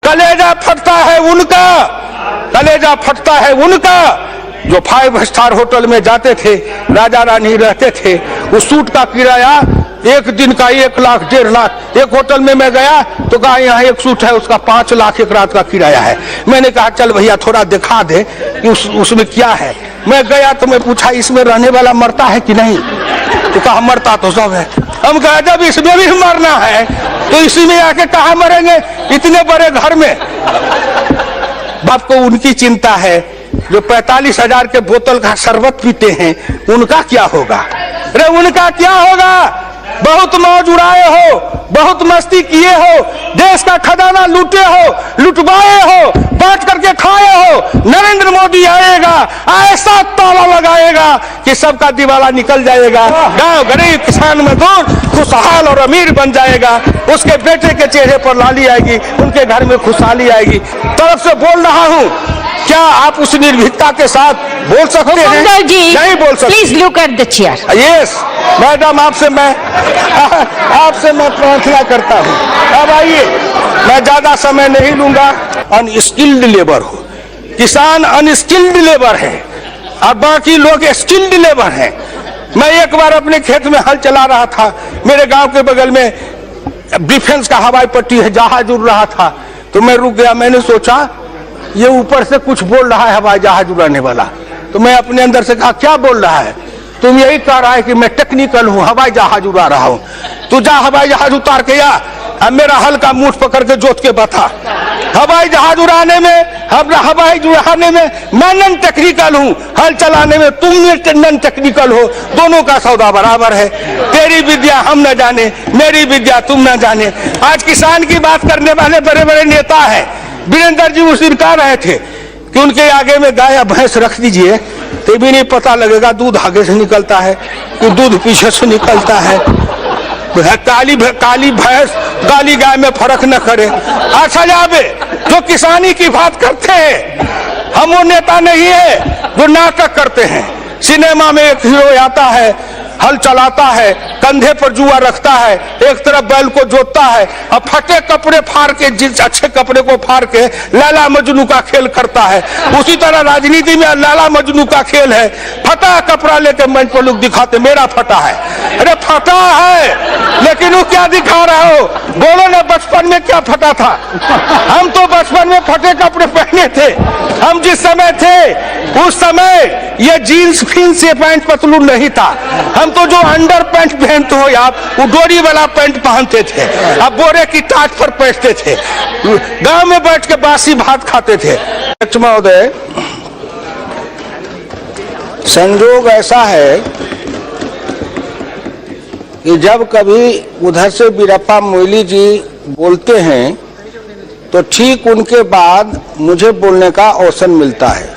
कलेजा फटता है उनका, कलेजा फटता है उनका जो 5 स्टार होटल में जाते थे, राजा रानी रहते थे। उस सूट का किराया एक दिन का 1 लाख 1.5 लाख। एक होटल में मैं गया तो कहा यहाँ एक सूट है, उसका 5 लाख एक रात का किराया है। मैंने कहा चल भैया थोड़ा दिखा दे कि उसमें क्या है। मैं गया तो मैं पूछा इसमें रहने वाला मरता है कि नहीं, तो कहा मरता तो सब है। हम कहा जब इसमें भी मरना है तो इसी में आके कहा मरेंगे इतने बड़े घर में। बाप को उनकी चिंता है जो 45,000 के बोतल का शरबत पीते हैं, उनका क्या होगा? अरे उनका क्या होगा? बहुत मौज उड़ाए हो, बहुत मस्ती किए हो, देश का खजाना लूटे हो, लुटवाए हो, बांट करके खाए हो। नरेंद्र मोदी आएगा, ऐसा ताला लगाएगा कि सबका दिवाला निकल जाएगा। गांव गरीब किसान मजदूर खुशहाल और अमीर बन जाएगा। उसके बेटे के चेहरे पर लाली आएगी, उनके घर में खुशहाली आएगी। तरफ से बोल रहा हूं, क्या आप उस निर्भीकता के साथ बोल सकते हैं? नहीं बोल सकते। Please look at the chair. Yes madam, आपसे मैं प्रार्थना करता हूँ। अब आइए, मैं ज्यादा समय नहीं लूंगा। अनस्किल्ड लेबर हो, किसान अनस्किल्ड लेबर है और बाकी लोग स्किल्ड लेबर हैं। मैं एक बार अपने खेत में हल चला रहा था, मेरे गांव के बगल में डिफेंस का हवाई पट्टी है, जहाज उड़ रहा था, तो मैं रुक गया। मैंने सोचा ये ऊपर से कुछ बोल रहा है हवाई जहाज उड़ाने वाला। तो मैं अपने अंदर से कहा क्या बोल रहा है? तुम यही कह रहा है कि मैं टेक्निकल हूँ, हवाई जहाज उड़ा रहा हूँ। तू जा हवाई जहाज उतार के या, अब मेरा हल का मूठ पकड़ के जोत के बता। हवाई जहाज उड़ाने में, हवाई उड़ाने में मैं नॉन टेक्निकल हूँ, हल चलाने में तुम नॉन टेक्निकल हो। दोनों का सौदा बराबर है। तेरी विद्या हम न जाने, मेरी विद्या तुम न जाने। आज किसान की बात करने वाले बड़े बड़े नेता है। वीरेंद्र जी उस दिन कह रहे थे कि उनके आगे में गाय या भैंस रख दीजिए तो भी नहीं पता लगेगा दूध आगे से निकलता है कि दूध पीछे से निकलता है। काली भैंस काली गाय में फर्क न करे। अच्छा जावे जो किसानी की बात करते हैं, हम वो नेता नहीं है जो नाटक करते हैं। सिनेमा में एक हीरो आता है, हल चलाता है, कंधे पर जुआ रखता है, एक तरफ बैल को जोतता है और फटे कपड़े फाड़ के, जिस अच्छे कपड़े को फाड़ के लैला मजनू का खेल करता है। उसी तरह राजनीति में लैला मजनू का खेल है। फटा कपड़ा लेके मंच पर लोग दिखाते मेरा फटा है। अरे फटा है लेकिन वो क्या दिखा रहे हो? बोलो ना बचपन में क्या फटा था? हम तो बचपन में फटे कपड़े पहने थे। हम जिस समय थे उस समय ये जीन्स फीन्स ये पैंट पतलून नहीं था। हम तो जो अंडर पैंट पहनते हो आप, वो डोरी वाला पैंट पहनते थे, अब बोरे की टाट पर बैठते थे, गांव में बैठ के बासी भात खाते थे। महोदय, संजोग ऐसा है कि जब कभी उधर से वीरप्पा मोइली जी बोलते हैं तो ठीक उनके बाद मुझे बोलने का अवसर मिलता है।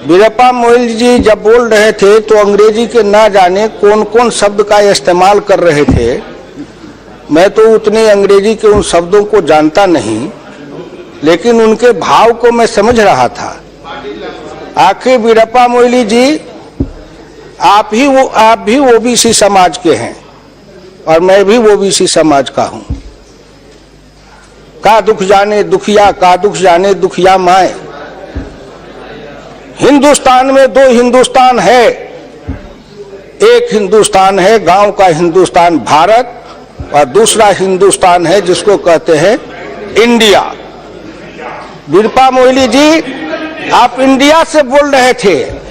वीरप्पा मोइली जी जब बोल रहे थे तो अंग्रेजी के ना जाने कौन कौन शब्द का इस्तेमाल कर रहे थे। मैं तो उतने अंग्रेजी के उन शब्दों को जानता नहीं, लेकिन उनके भाव को मैं समझ रहा था। आखिर वीरप्पा मोइली जी आप भी ओबीसी समाज के हैं और मैं भी ओबीसी समाज का हूं। का दुख जाने दुखिया, का दुख जाने दुखिया माए। हिंदुस्तान में 2 हिंदुस्तान है। एक हिंदुस्तान है गांव का हिंदुस्तान भारत, और दूसरा हिंदुस्तान है जिसको कहते हैं इंडिया। वीरप्पा मोइली जी आप इंडिया से बोल रहे थे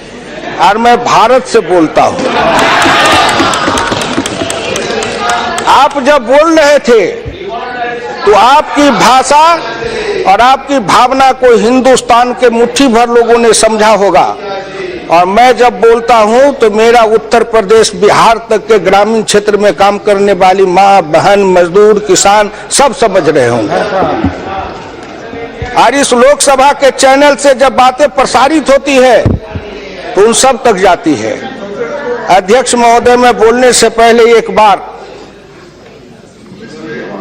और मैं भारत से बोलता हूं। आप जब बोल रहे थे तो आपकी भाषा और आपकी भावना को हिंदुस्तान के मुट्ठी भर लोगों ने समझा होगा, और मैं जब बोलता हूं तो मेरा उत्तर प्रदेश बिहार तक के ग्रामीण क्षेत्र में काम करने वाली माँ बहन मजदूर किसान सब समझ रहे होंगे। और इस लोकसभा के चैनल से जब बातें प्रसारित होती है तो उन सब तक जाती है। अध्यक्ष महोदय, मैं बोलने से पहले एक बार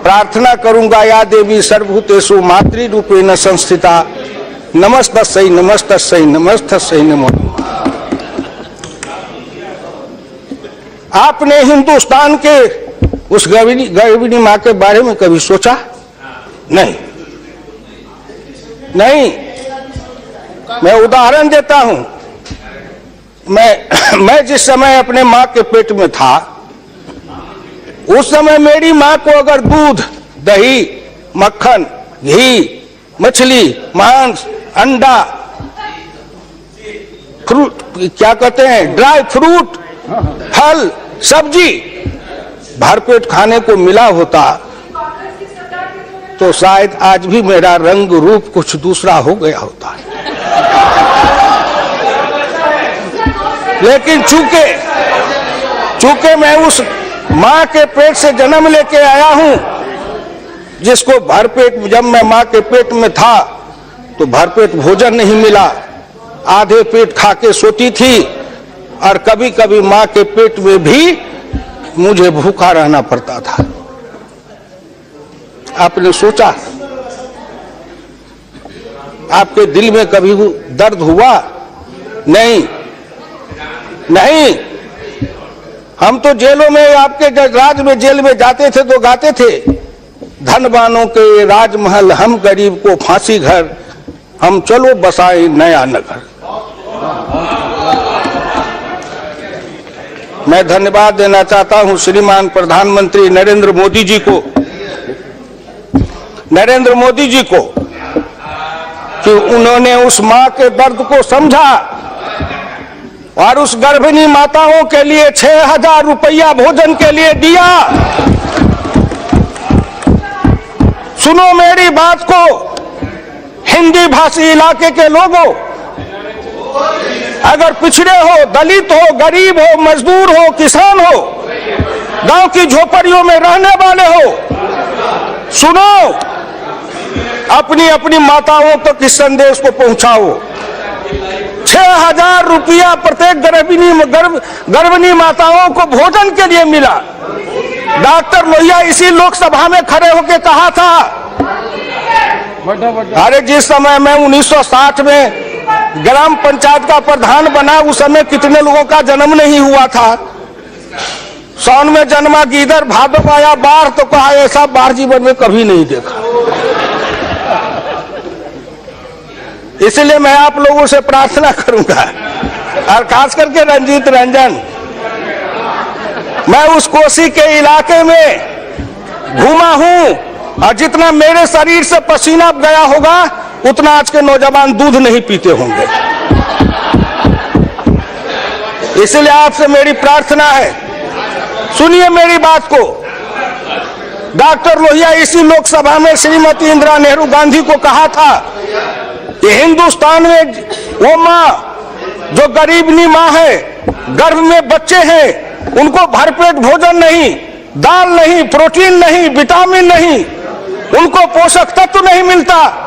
प्रार्थना करूंगा, या देवी सर्वभूतेषु मातृरूपेण संस्थिता नमस्तस्यै नमस्तस्यै नमस्तस्यै नमो। आपने हिंदुस्तान के उस गर्भिणी माँ के बारे में कभी सोचा? नहीं नहीं, मैं उदाहरण देता हूं। मैं जिस समय अपने मां के पेट में था, उस समय मेरी मां को अगर दूध, दही, मक्खन, घी, मछली, मांस, अंडा, फ्रूट, क्या कहते हैं, ड्राई फ्रूट, फल, सब्जी भरपेट खाने को मिला होता तो शायद आज भी मेरा रंग रूप कुछ दूसरा हो गया होता। लेकिन चूंकि मैं उस मां के पेट से जन्म लेके आया हूं, जिसको भरपेट, जब मैं मां के पेट में था तो भरपेट भोजन नहीं मिला, आधे पेट खा के सोती थी, और कभी कभी मां के पेट में भी मुझे भूखा रहना पड़ता था। आपने सोचा, आपके दिल में कभी दर्द हुआ? नहीं नहीं। हम तो जेलों में, आपके राज में, जेल में जाते थे तो गाते थे, धनवानों के राजमहल, हम गरीब को फांसी घर, हम चलो बसाए नया नगर। मैं धन्यवाद देना चाहता हूं श्रीमान प्रधानमंत्री नरेंद्र मोदी जी को कि उन्होंने उस मां के दर्द को समझा और उस गर्भिणी माताओं के लिए 6,000 रुपया भोजन के लिए दिया। सुनो मेरी बात को, हिंदी भाषी इलाके के लोगों, अगर पिछड़े हो, दलित हो, गरीब हो, मजदूर हो, किसान हो, गांव की झोपड़ियों में रहने वाले हो, सुनो, अपनी अपनी माताओं तक इस संदेश को पहुंचाओ। 6,000 रुपया प्रत्येक गर्भिणी माताओं को भोजन के लिए मिला। डॉक्टर लोहिया इसी लोकसभा में खड़े होकर कहा था, अरे जिस समय मैं 1960 में ग्राम पंचायत का प्रधान बना, उस समय कितने लोगों का जन्म नहीं हुआ था। सावन में जन्मा गीदड़, भादो आया बाढ़, तो कहा ऐसा बाढ़ जीवन में कभी नहीं देखा। इसलिए मैं आप लोगों से प्रार्थना करूंगा, और खास करके रंजीत रंजन, मैं उस कोसी के इलाके में घूमा हूं, और जितना मेरे शरीर से पसीना गया होगा उतना आज के नौजवान दूध नहीं पीते होंगे। इसलिए आपसे मेरी प्रार्थना है, सुनिए मेरी बात को। डॉक्टर लोहिया इसी लोकसभा में श्रीमती इंदिरा नेहरू गांधी को कहा था कि हिंदुस्तान में वो माँ जो गरीबनी माँ है, गर्भ में बच्चे हैं, उनको भरपेट भोजन नहीं, दाल नहीं, प्रोटीन नहीं, विटामिन नहीं, उनको पोषक तत्व नहीं मिलता,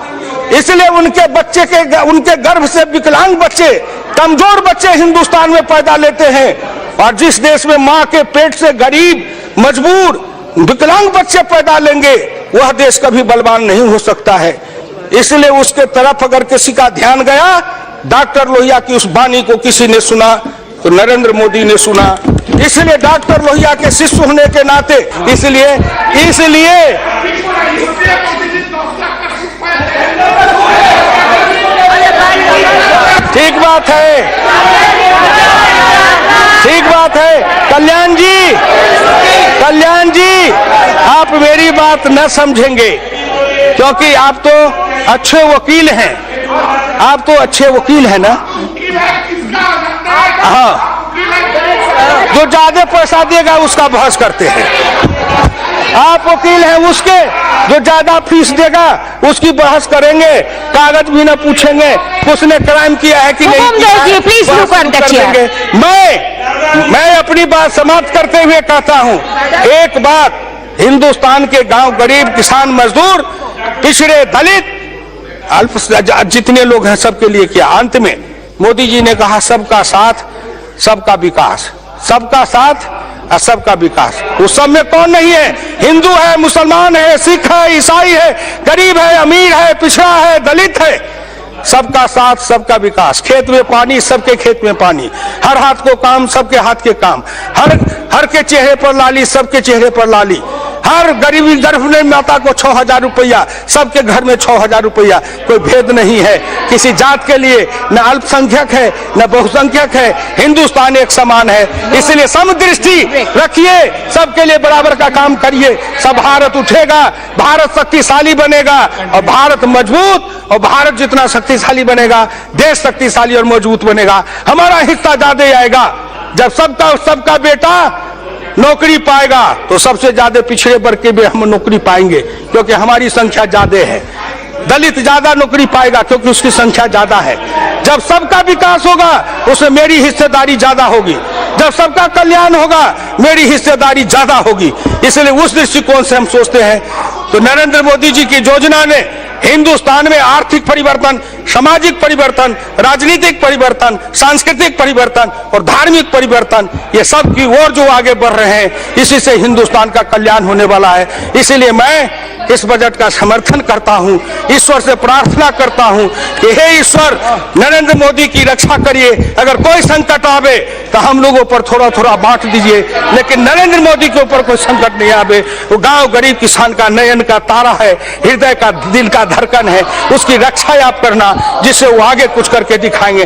इसलिए उनके गर्भ से विकलांग बच्चे, कमजोर बच्चे हिंदुस्तान में पैदा लेते हैं। और जिस देश में मां के पेट से गरीब, मजबूर, विकलांग बच्चे पैदा लेंगे, वह देश कभी बलवान नहीं हो सकता है। इसलिए उसके तरफ अगर किसी का ध्यान गया, डॉक्टर लोहिया की उस वाणी को किसी ने सुना तो नरेंद्र मोदी ने सुना। इसलिए डॉक्टर लोहिया के शिष्य होने के नाते, इसलिए ठीक बात है, ठीक बात है। कल्याण जी, आप मेरी बात न समझेंगे, क्योंकि आप तो अच्छे वकील हैं, आप तो अच्छे वकील हैं ना। हाँ, जो ज्यादा पैसा देगा उसका बहस करते हैं। आप वकील हैं उसके, जो ज्यादा फीस देगा उसकी बहस करेंगे, कागज भी न पूछेंगे उसने क्राइम किया है कि नहीं किया है। मैं अपनी बात समाप्त करते हुए कहता हूं, एक बात हिंदुस्तान के गांव, गरीब, किसान, मजदूर, पिछड़े, दलित, अल्पसंख्यक जितने लोग हैं सबके लिए किया। अंत में मोदी जी ने कहा सबका साथ सबका विकास, सबका साथ और सबका विकास। उस सब में कौन नहीं है? हिंदू है, मुसलमान है, सिख है, ईसाई है, गरीब है, अमीर है, पिछड़ा है, दलित है, सबका साथ सबका विकास। खेत में पानी, सबके खेत में पानी, हर हाथ को काम, सबके हाथ के काम, हर के चेहरे पर लाली, सबके चेहरे पर लाली। हर गरीबी गर्भवती माता को 6,000 रुपया, सबके घर में 6,000 रुपया, कोई भेद नहीं है किसी जात के लिए, न अल्पसंख्यक है न बहुसंख्यक है, हिंदुस्तान एक समान है। इसलिए समदृष्टि रखिए, सबके लिए बराबर का काम करिए, सब भारत उठेगा, भारत शक्तिशाली बनेगा और भारत मजबूत, और भारत जितना शक्तिशाली बनेगा देश शक्तिशाली और मजबूत बनेगा। हमारा हिस्सा ज्यादा आएगा। जब सबका बेटा नौकरी पाएगा तो सबसे ज्यादा पिछड़े वर्ग के भी हम नौकरी पाएंगे, क्योंकि हमारी संख्या ज्यादा है। दलित ज्यादा नौकरी पाएगा क्योंकि उसकी संख्या ज्यादा है। जब सबका विकास होगा उसमें मेरी हिस्सेदारी ज्यादा होगी, जब सबका कल्याण होगा मेरी हिस्सेदारी ज्यादा होगी। इसलिए उस दृष्टिकोण से हम सोचते हैं। तो नरेंद्र मोदी जी की योजना ने हिंदुस्तान में आर्थिक परिवर्तन, सामाजिक परिवर्तन, राजनीतिक परिवर्तन, सांस्कृतिक परिवर्तन और धार्मिक परिवर्तन, ये सब की ओर जो आगे बढ़ रहे हैं, इसी से हिंदुस्तान का कल्याण होने वाला है। इसीलिए मैं इस बजट का समर्थन करता हूं, ईश्वर से प्रार्थना करता हूं कि हे ईश्वर, नरेंद्र मोदी की रक्षा करिए। अगर कोई संकट आवे तो हम लोगों पर थोड़ा थोड़ा बांट दीजिए, लेकिन नरेंद्र मोदी के ऊपर कोई संकट नहीं आवे। वो गांव गरीब किसान का नयन का तारा है, हृदय का दिल का धड़कन है, उसकी रक्षा आप करना, जिससे वो आगे कुछ करके दिखाएंगे।